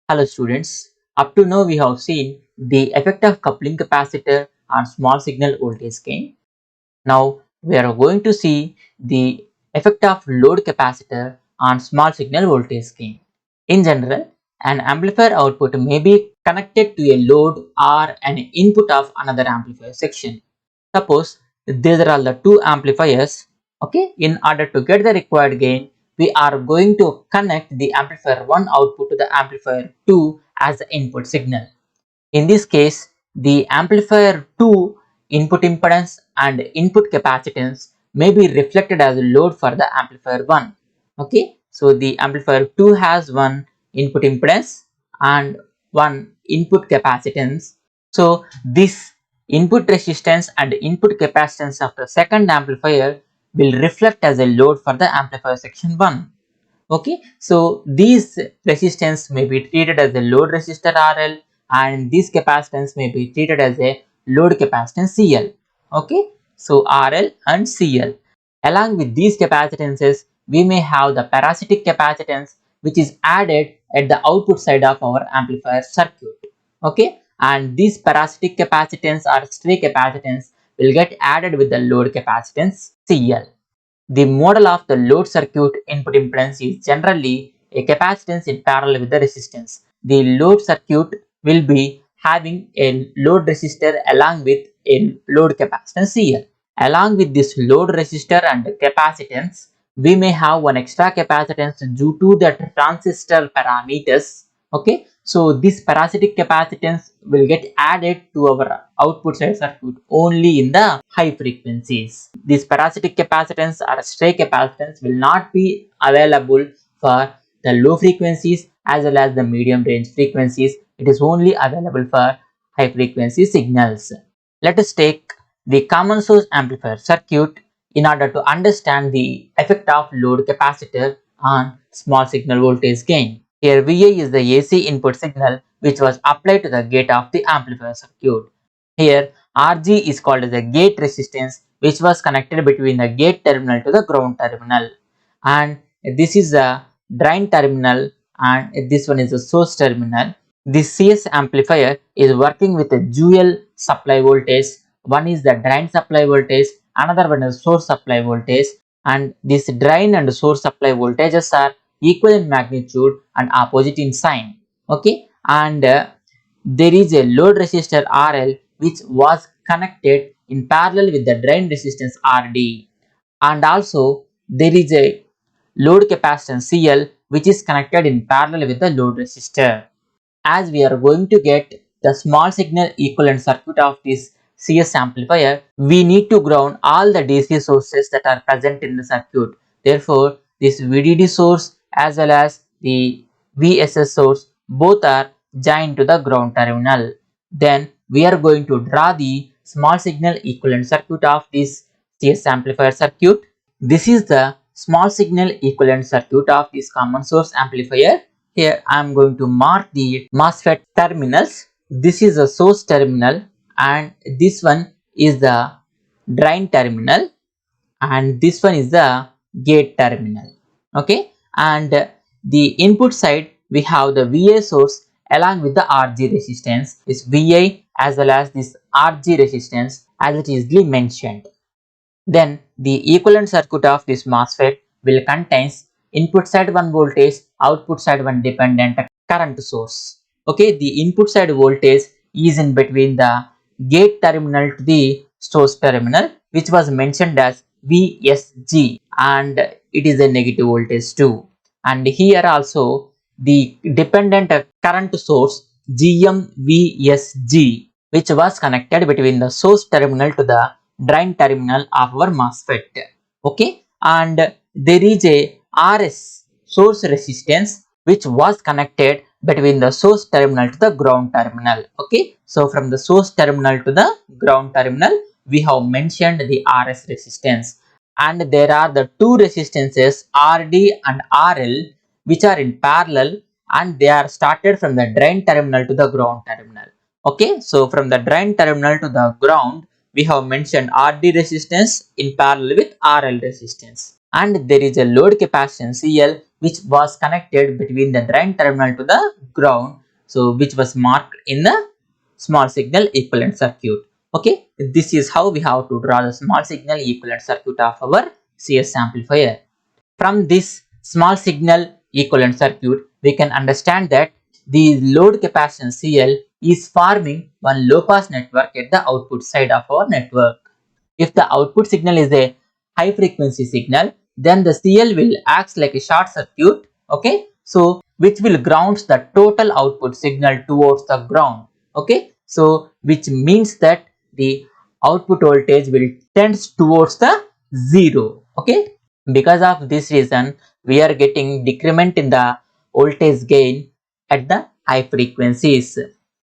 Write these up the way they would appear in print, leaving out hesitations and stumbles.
Hello students, up to now we have seen the effect of coupling capacitor on small signal voltage gain. Now we are going to see the effect of load capacitor on small signal voltage gain. In general, an amplifier output may be connected to a load or an input of another amplifier section. Suppose these are all the two amplifiers. Okay, in order to get the required gain, we are going to connect the amplifier 1 output to the amplifier 2 as the input signal. In this case, the amplifier 2 input impedance and input capacitance may be reflected as a load for the amplifier 1. Okay, so the amplifier 2 has one input impedance and one input capacitance. So this input resistance and input capacitance of the second amplifier will reflect as a load for the amplifier section 1. Okay, so these resistance may be treated as a load resistor RL and this capacitance may be treated as a load capacitance CL. Okay, so RL and CL. Along with these capacitances, we may have the parasitic capacitance which is added at the output side of our amplifier circuit. Okay, and this parasitic capacitance or stray capacitance will get added with the load capacitance CL. The model of the load circuit input impedance is generally a capacitance in parallel with the resistance. The load circuit will be having a load resistor along with a load capacitance CL. Along with this load resistor and capacitance, we may have one extra capacitance due to the transistor parameters. Okay, so this parasitic capacitance will get added to our output side circuit only in the high frequencies. These parasitic capacitance or stray capacitance will not be available for the low frequencies as well as the medium range frequencies. It is only available for high frequency signals. Let us take the common source amplifier circuit in order to understand the effect of load capacitor on small signal voltage gain. Here VA is the AC input signal which was applied to the gate of the amplifier circuit. Here RG is called as the gate resistance which was connected between the gate terminal to the ground terminal, and this is the drain terminal and this one is the source terminal. This CS amplifier is working with a dual supply voltage. One is the drain supply voltage, another one is source supply voltage, and this drain and source supply voltages are equal in magnitude and opposite in sign. Okay, and there is a load resistor RL which was connected in parallel with the drain resistance RD, and also there is a load capacitance CL which is connected in parallel with the load resistor. As we are going to get the small signal equivalent circuit of this CS amplifier, we need to ground all the DC sources that are present in the circuit. Therefore, this VDD source as well as the VSS source both are joined to the ground terminal. Then we are going to draw the small signal equivalent circuit of this CS amplifier circuit. This is the small signal equivalent circuit of this common source amplifier. Here I am going to mark the MOSFET terminals. This is the source terminal and this one is the drain terminal and this one is the gate terminal. Okay, and the input side we have the VA source along with the RG resistance, this VA as well as this RG resistance as it is mentioned. Then the equivalent circuit of this MOSFET will contains input side 1 voltage, output side 1 dependent current source. Okay, the input side voltage is in between the gate terminal to the source terminal which was mentioned as VSG, and it is a negative voltage too. And here also the dependent current source GMVSG which was connected between the source terminal to the drain terminal of our MOSFET. Okay, and there is a RS source resistance which was connected between the source terminal to the ground terminal. Okay, so from the source terminal to the ground terminal we have mentioned the RS resistance, and there are the two resistances RD and RL which are in parallel and they are started from the drain terminal to the ground terminal. Okay, so from the drain terminal to the ground we have mentioned RD resistance in parallel with RL resistance, and there is a load capacitance CL which was connected between the drain terminal to the ground, so which was marked in the small signal equivalent circuit. Okay, this is how we have to draw the small signal equivalent circuit of our CS amplifier. From this small signal equivalent circuit, we can understand that the load capacitance CL is forming one low pass network at the output side of our network. If the output signal is a high frequency signal, then the CL will act like a short circuit, okay, so which will ground the total output signal towards the ground, okay, so which means that the output voltage will tend towards the zero, okay. Because of this reason, we are getting decrement in the voltage gain at the high frequencies.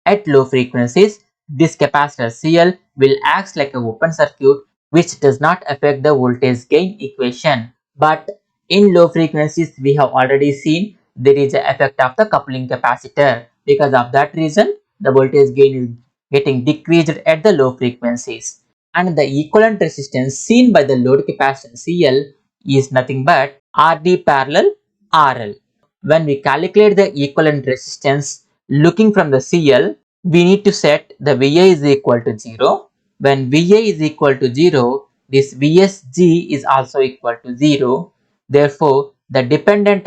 At low frequencies, this capacitor CL will act like an open circuit, which does not affect the voltage gain equation. But in low frequencies, we have already seen there is an effect of the coupling capacitor. Because of that reason, the voltage gain is getting decreased at the low frequencies. And the equivalent resistance seen by the load capacitance CL is nothing but RD parallel RL. When we calculate the equivalent resistance looking from the CL, we need to set the VA is equal to 0. When VA is equal to 0, this VSG is also equal to 0. Therefore, the dependent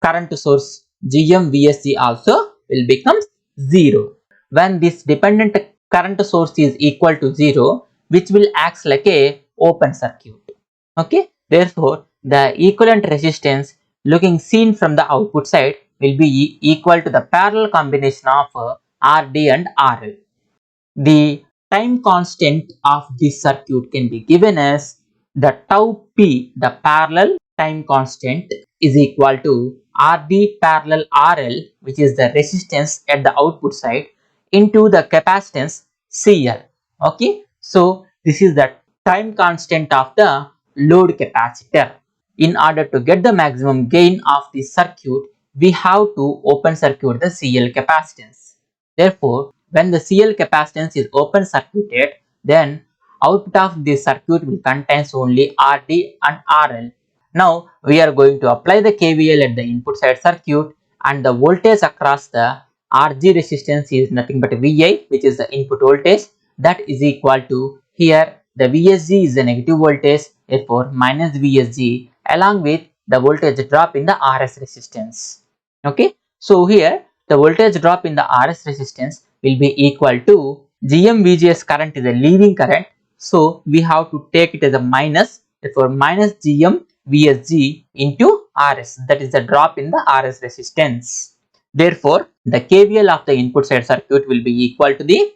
current source GM VSG also will become 0. When this dependent current source is equal to 0, which will act like a open circuit. Okay, therefore the equivalent resistance looking seen from the output side will be equal to the parallel combination of RD and RL. The time constant of this circuit can be given as the tau p, the parallel time constant, is equal to RD parallel RL, which is the resistance at the output side, into the capacitance CL. Okay, so this is the time constant of the load capacitor. In order to get the maximum gain of the circuit, we have to open circuit the CL capacitance. Therefore, when the CL capacitance is open circuited, then output of this circuit will contains only RD and RL. Now we are going to apply the KVL at the input side circuit, and the voltage across the RG resistance is nothing but VI, which is the input voltage, that is equal to, here the VSG is the negative voltage, therefore minus VSG along with the voltage drop in the RS resistance. Okay, so here the voltage drop in the RS resistance will be equal to GM VGS current is a leaving current, so we have to take it as a minus, therefore minus GM VSG into RS, that is the drop in the RS resistance. Therefore, the KVL of the input side circuit will be equal to the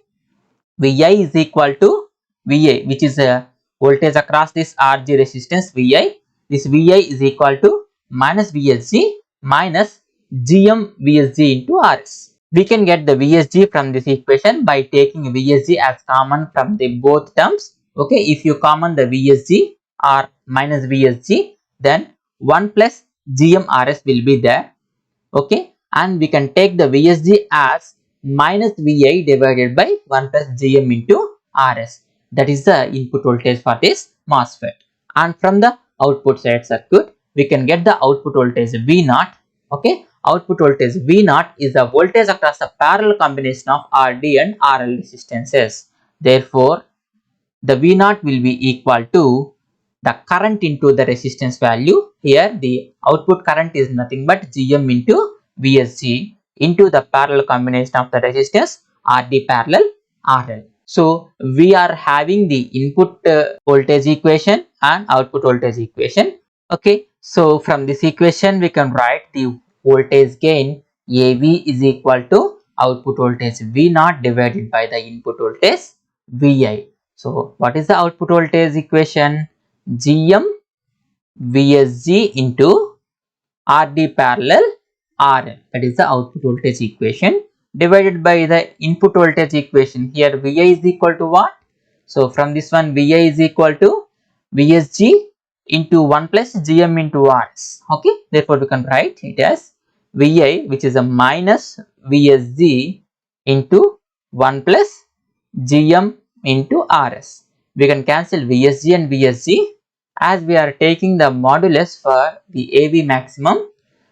VI is equal to VA, which is a voltage across this RG resistance VI. This VI is equal to minus VSG minus GM VSG into RS. We can get the VSG from this equation by taking VSG as common from the both terms. Okay, if you common the VSG or minus VSG, then 1 plus GM RS will be there. Okay, and we can take the VSG as minus VI divided by 1 plus GM into RS. That is the input voltage for this MOSFET. And from the output side circuit, we can get the output voltage V0. Okay, output voltage V0 is the voltage across the parallel combination of RD and RL resistances. Therefore, the V0 will be equal to the current into the resistance value. Here the output current is nothing but GM into VSG into the parallel combination of the resistance RD parallel RL. So we are having the input voltage equation and output voltage equation. Okay, so from this equation we can write the voltage gain AV is equal to output voltage V0 divided by the input voltage VI. So what is the output voltage equation? GM VSG into RD parallel RL, that is the output voltage equation, divided by the input voltage equation. Here VI is equal to what? So from this one, VI is equal to VSG into 1 plus GM into RS. Okay, therefore we can write it as VI, which is a minus VSG into 1 plus GM into RS. We can cancel VSG and VSG as we are taking the modulus for the AV maximum.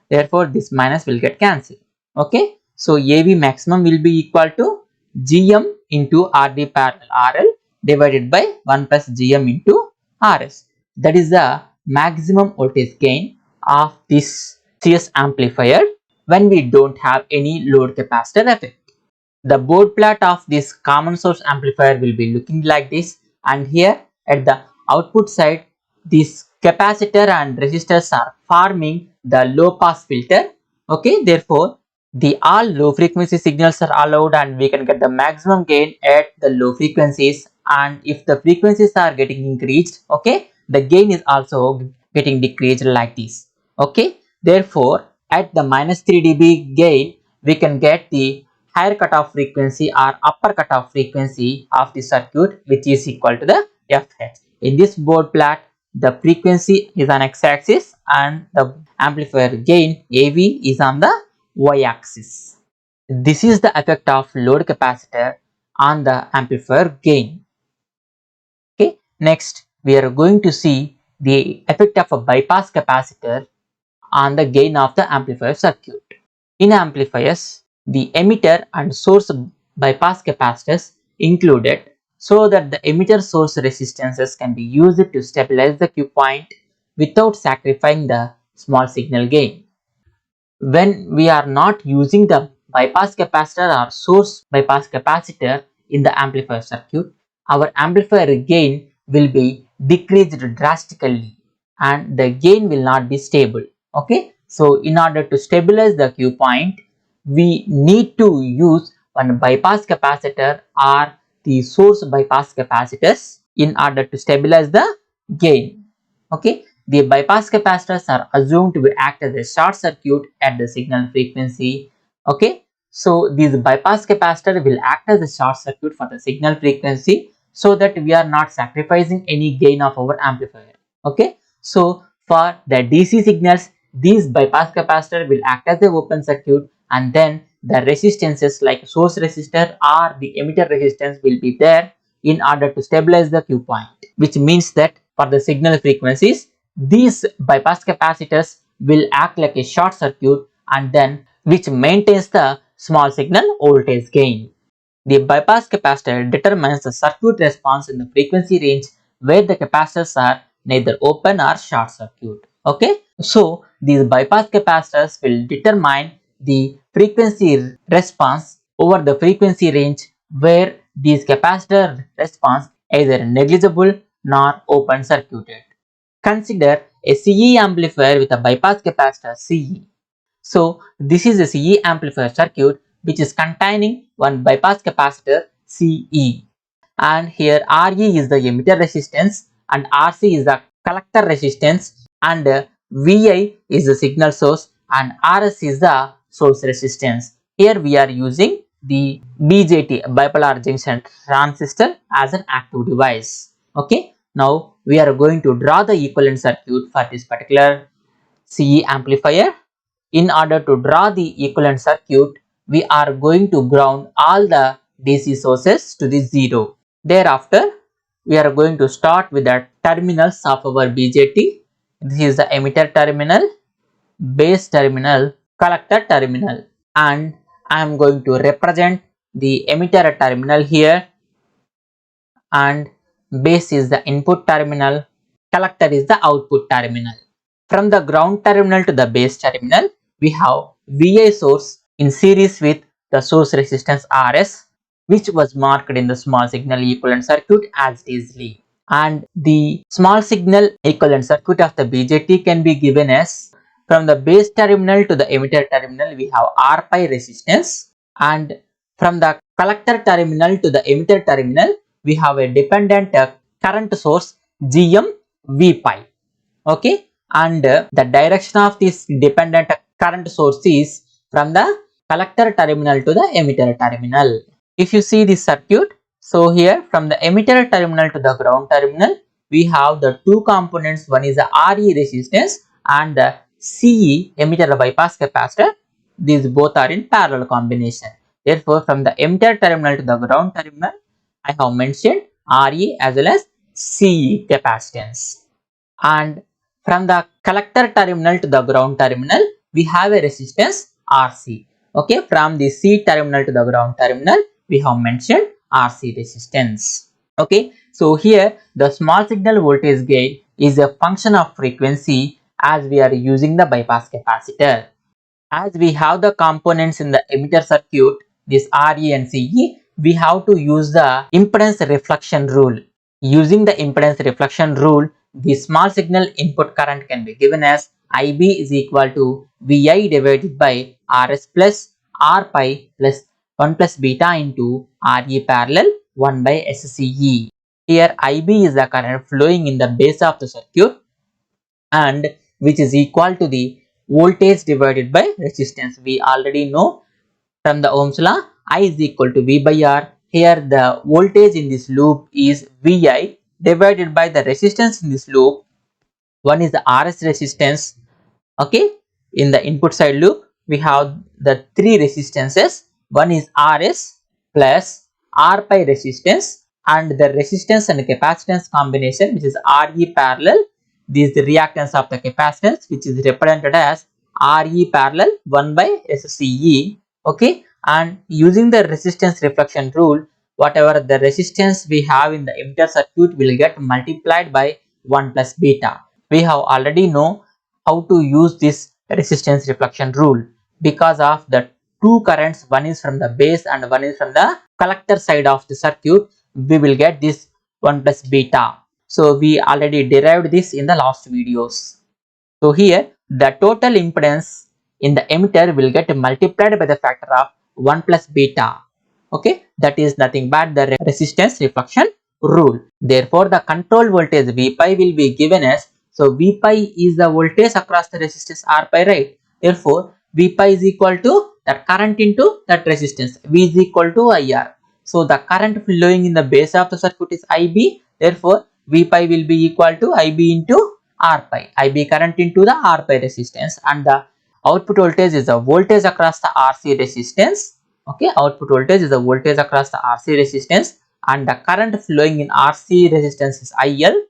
Therefore, this minus will get cancelled. Okay. So AV maximum will be equal to Gm into RD parallel RL divided by 1 plus Gm into Rs. That is the maximum voltage gain of this CS amplifier when we don't have any load capacitor effect. The board plot of this common source amplifier will be looking like this, and here at the output side this capacitor and resistors are forming the low pass filter. Okay, therefore the all low frequency signals are allowed and we can get the maximum gain at the low frequencies, and if the frequencies are getting increased, okay, the gain is also getting decreased like this. Okay, therefore at the minus 3 dB gain we can get the higher cutoff frequency or upper cutoff frequency of the circuit, which is equal to the FH. In this board plot, the frequency is on x-axis and the amplifier gain AV is on the y-axis. This is the effect of load capacitor on the amplifier gain. Okay, next we are going to see the effect of a bypass capacitor on the gain of the amplifier circuit. In amplifiers, the emitter and source bypass capacitors included so that the emitter source resistances can be used to stabilize the Q point without sacrificing the small signal gain. When we are not using the bypass capacitor or source bypass capacitor in the amplifier circuit, our amplifier gain will be decreased drastically and the gain will not be stable. Okay, so in order to stabilize the Q point, we need to use one bypass capacitor or the source bypass capacitors in order to stabilize the gain. Okay, the bypass capacitors are assumed to act as a short circuit at the signal frequency. Okay, so this bypass capacitor will act as a short circuit for the signal frequency so that we are not sacrificing any gain of our amplifier. Okay, so for the DC signals, these bypass capacitor will act as a open circuit, and then the resistances like source resistor or the emitter resistance will be there in order to stabilize the Q point, which means that for the signal frequencies, these bypass capacitors will act like a short circuit and then which maintains the small signal voltage gain. The bypass capacitor determines the circuit response in the frequency range where the capacitors are neither open or short circuit. Okay, so these bypass capacitors will determine the frequency response over the frequency range where these capacitor response either negligible nor open circuited. Consider a CE amplifier with a bypass capacitor CE. So this is a CE amplifier circuit which is containing one bypass capacitor CE, and here RE is the emitter resistance and RC is the collector resistance, and VI is the signal source and RS is the source resistance. Here we are using the BJT bipolar junction transistor as an active device. Okay, now we are going to draw the equivalent circuit for this particular CE amplifier. In order to draw the equivalent circuit, we are going to ground all the DC sources to the 0. Thereafter, we are going to start with the terminals of our BJT. This is the emitter terminal, base terminal, collector terminal, and I am going to represent the emitter terminal here, and base is the input terminal, collector is the output terminal. From the ground terminal to the base terminal, we have VI source in series with the source resistance RS, which was marked in the small signal equivalent circuit as it is Lee. And the small signal equivalent circuit of the BJT can be given as from the base terminal to the emitter terminal we have R pi resistance, and from the collector terminal to the emitter terminal we have a dependent current source GM V pi. Okay, and the direction of this dependent current source is from the collector terminal to the emitter terminal. If you see this circuit, so here from the emitter terminal to the ground terminal, we have the two components. One is the RE resistance and the CE emitter bypass capacitor. These both are in parallel combination. Therefore, from the emitter terminal to the ground terminal, I have mentioned RE as well as CE capacitance. And from the collector terminal to the ground terminal, we have a resistance RC. Okay, from the C terminal to the ground terminal, we have mentioned RC resistance. Okay, so here the small signal voltage gain is a function of frequency as we are using the bypass capacitor. As we have the components in the emitter circuit, this RE and CE, we have to use the impedance reflection rule. Using the impedance reflection rule, the small signal input current can be given as IB is equal to VI divided by RS plus R pi plus 1 plus beta into RE parallel 1 by SCE. Here IB is the current flowing in the base of the circuit and which is equal to the voltage divided by resistance. We already know from the Ohm's law, I is equal to V by R. Here the voltage in this loop is VI divided by the resistance in this loop. One is the RS resistance. Okay, in the input side loop we have the three resistances. One is RS plus R pi resistance and the resistance and capacitance combination, which is RE parallel. This is the reactance of the capacitance, which is represented as RE parallel 1 by SCE. Okay, and using the resistance reflection rule, whatever the resistance we have in the emitter circuit will get multiplied by 1 plus beta. We have already know how to use this resistance reflection rule because of the two currents, one is from the base and one is from the collector side of the circuit. We will get this 1 plus beta. So we already derived this in the last videos. So here the total impedance in the emitter will get multiplied by the factor of 1 plus beta. Okay, that is nothing but the resistance reflection rule. Therefore the control voltage V pi will be given as, so V pi is the voltage across the resistance R pi, right? Therefore V pi is equal to that current into that resistance. V is equal to IR. So the current flowing in the base of the circuit is IB. Therefore V pi will be equal to IB into R pi. IB current into the R pi resistance, and the output voltage is the voltage across the RC resistance. Okay, output voltage is the voltage across the RC resistance and the current flowing in RC resistance is IL.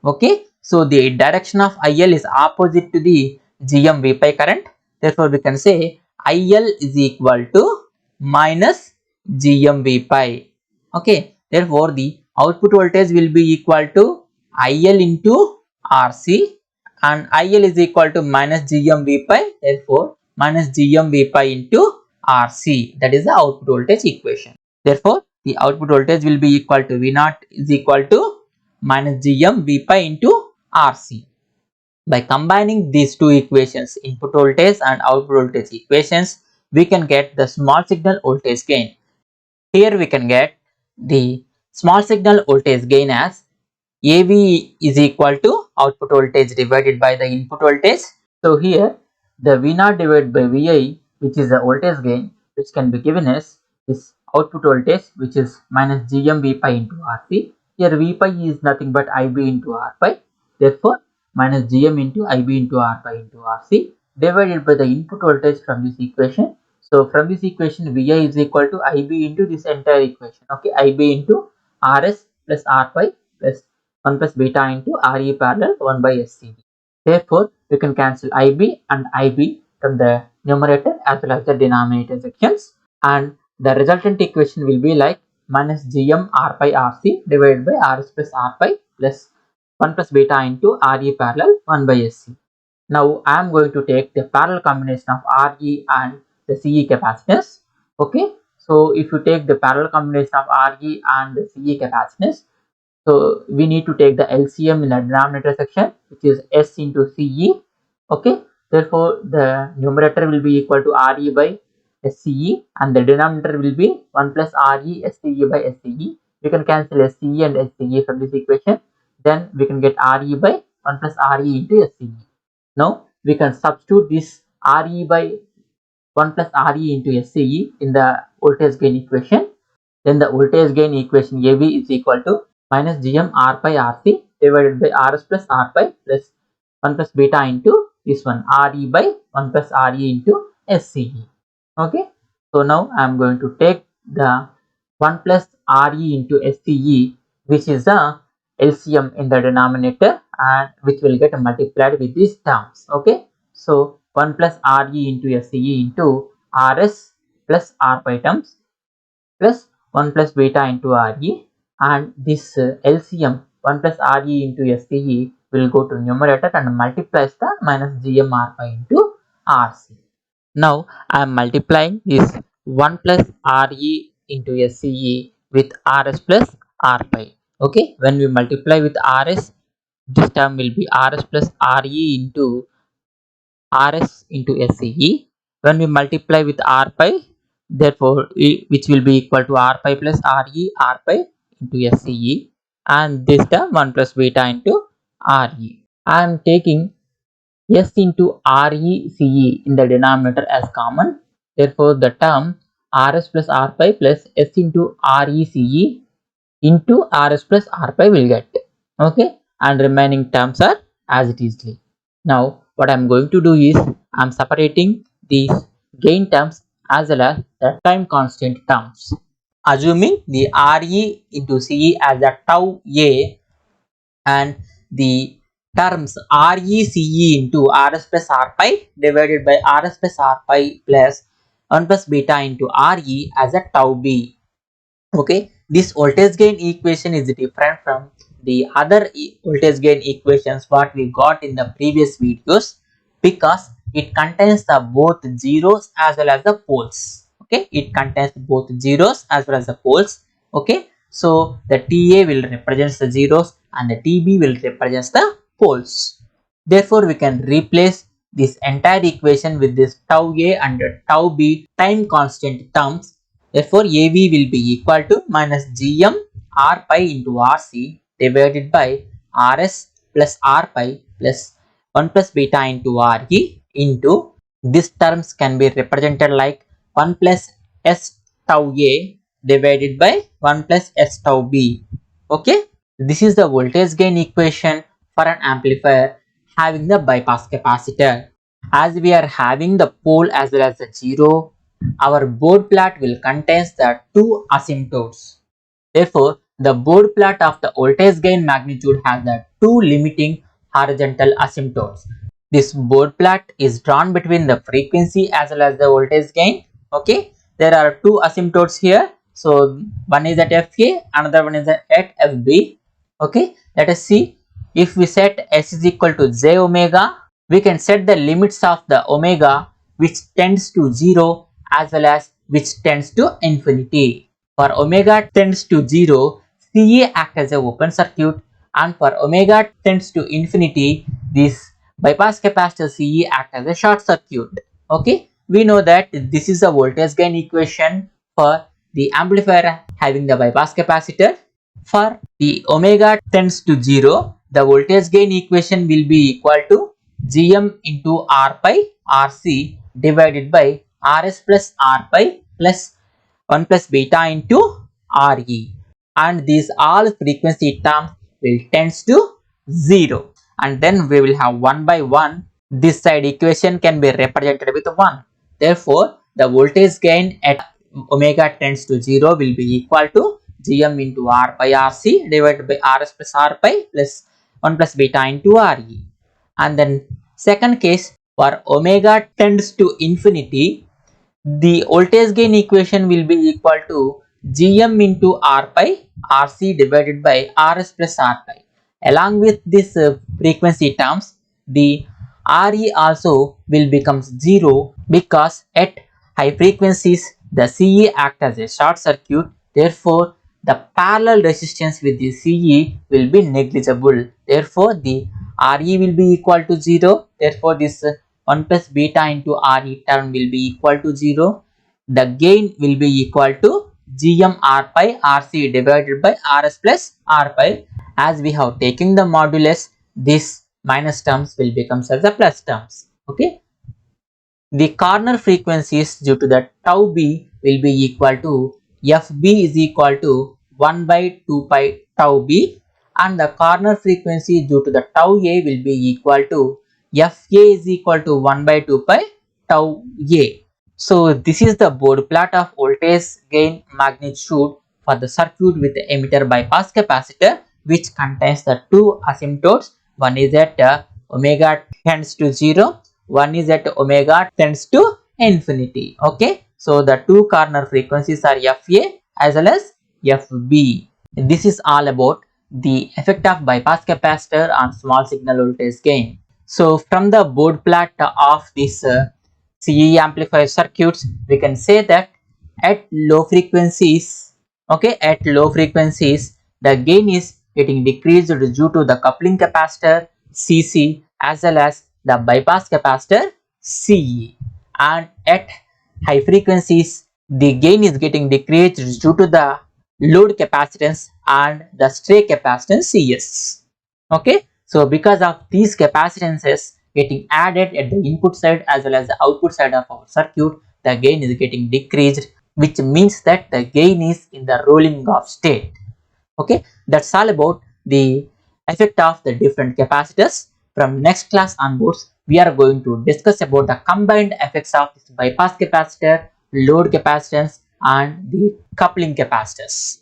Okay, so the direction of IL is opposite to the GM V pi current. Therefore we can say IL is equal to minus GM V pi. Okay, therefore the output voltage will be equal to IL into RC and IL is equal to minus GM V pi. Therefore minus GM V pi into RC, that is the output voltage equation. Therefore the output voltage will be equal to V0 is equal to minus GM V pi into RC. By combining these two equations, input voltage and output voltage equations, we can get the small signal voltage gain. Here we can get the small signal voltage gain as AV is equal to output voltage divided by the input voltage. So here the V0 divided by Vi, which is the voltage gain, which can be given as this output voltage, which is minus GM V pi into RC. Here V pi is nothing but IB into R pi. Therefore minus GM into IB into R pi into RC divided by the input voltage from this equation. So from this equation Vi is equal to IB into this entire equation. Okay, IB into RS plus R pi plus 1 plus beta into RE parallel 1 by SCE. Therefore, we can cancel IB and IB from the numerator as well as the denominator sections, and the resultant equation will be like minus GM R pi RC divided by RS plus R pi plus 1 plus beta into RE parallel 1 by SC. Now I am going to take the parallel combination of RE and the CE capacitance. Okay, so if you take the parallel combination of RE and the CE capacitance, so we need to take the LCM in the denominator section, which is S into CE. Okay, therefore the numerator will be equal to RE by SCE and the denominator will be 1 plus RE SCE by SCE. We can cancel SCE and SCE from this equation. Then we can get RE by 1 plus RE into SCE. Now we can substitute this RE by 1 plus RE into SCE in the voltage gain equation. Then the voltage gain equation AV is equal to minus GM R pi RC divided by RS plus R pi plus 1 plus beta into this one RE by 1 plus RE into SCE. Okay, so now I am going to take the 1 plus RE into SCE, which is the LCM in the denominator, and which will get multiplied with these terms. Okay, so 1 plus Re into SCE into Rs plus R pi terms plus 1 plus beta into Re, and this LCM 1 plus Re into SCE will go to numerator and multiplies the minus Gm R pi into Rc. Now I am multiplying this 1 plus Re into SCE with Rs plus R pi. Okay, when we multiply with Rs, this term will be Rs plus Re into Rs into SCE. When we multiply with R pi, therefore which will be equal to R pi plus Re R pi into SCE, and this term 1 plus beta into Re. I am taking S into RECE in the denominator as common. Therefore, the term Rs plus R pi plus S into RECE into Rs plus R pi will get. Okay, and remaining terms are as it is. Now, what I am going to do is I am separating these gain terms as well as the time constant terms. Assuming the Re into Ce as a tau A and the terms RECE into Rs plus R pi divided by Rs plus R pi plus 1 plus beta into Re as a tau B. Okay, this voltage gain equation is different from the other voltage gain equations what we got in the previous videos because it contains the both zeros as well as the poles. Okay, it contains both zeros as well as the poles. Okay, so the TA will represent the zeros and the TB will represent the poles. Therefore, we can replace this entire equation with this tau A and tau B time constant terms. Therefore, AV will be equal to minus Gm R pi into Rc divided by Rs plus R pi plus 1 plus beta into Re into these terms can be represented like 1 plus S tau A divided by 1 plus S tau B. Okay, this is the voltage gain equation for an amplifier having the bypass capacitor. As we are having the pole as well as the zero, our board plot will contain the two asymptotes. Therefore, the board plot of the voltage gain magnitude has the two limiting horizontal asymptotes. This board plot is drawn between the frequency as well as the voltage gain. Okay, there are two asymptotes here. So one is at FA, another one is at FB. Okay, let us see. If we set S is equal to j omega, we can set the limits of the omega which tends to 0 as well as which tends to infinity. For omega tends to 0, CA acts as an open circuit, and for omega tends to infinity, this bypass capacitor CE acts as a short circuit. Okay, we know that this is the voltage gain equation for the amplifier having the bypass capacitor. For the omega tends to 0, the voltage gain equation will be equal to Gm into R pi Rc divided by Rs plus R pi plus 1 plus beta into Re, and these all frequency terms will tends to 0, and then we will have 1 by 1. This side equation can be represented with 1. Therefore, the voltage gain at omega tends to 0 will be equal to Gm into R pi Rc divided by Rs plus R pi plus 1 plus beta into Re. And then second case, for omega tends to infinity, the voltage gain equation will be equal to Gm into R pi Rc divided by Rs plus R pi. Along with this frequency terms, the Re also will become 0 because at high frequencies the Ce acts as a short circuit. Therefore, the parallel resistance with the Ce will be negligible. Therefore, the Re will be equal to 0. Therefore, this 1 plus beta into Re term will be equal to 0. The gain will be equal to Gm R pi Rc divided by Rs plus R pi. As we have taken the modulus, this minus terms will become as the plus terms. Okay. The corner frequencies due to the tau b will be equal to Fb is equal to 1 by 2 pi tau b, and the corner frequency due to the tau a will be equal to Fa is equal to 1 by 2 pi tau a. So this is the board plot of voltage gain magnitude for the circuit with the emitter bypass capacitor, which contains the two asymptotes. One is at omega tends to 0, one is at omega tends to infinity. Okay, so the two corner frequencies are FA as well as FB. This is all about the effect of bypass capacitor on small signal voltage gain. So from the board plot of this CE amplifier circuits, we can say that at low frequencies, okay, at low frequencies, the gain is getting decreased due to the coupling capacitor CC as well as the bypass capacitor CE. And at high frequencies, the gain is getting decreased due to the load capacitance and the stray capacitance CS. Okay, so because of these capacitances getting added at the input side as well as the output side of our circuit, the gain is getting decreased, which means that the gain is in the rolling off state. Okay, that's all about the effect of the different capacitors. From next class onwards, we are going to discuss about the combined effects of this bypass capacitor, load capacitance, and the coupling capacitors.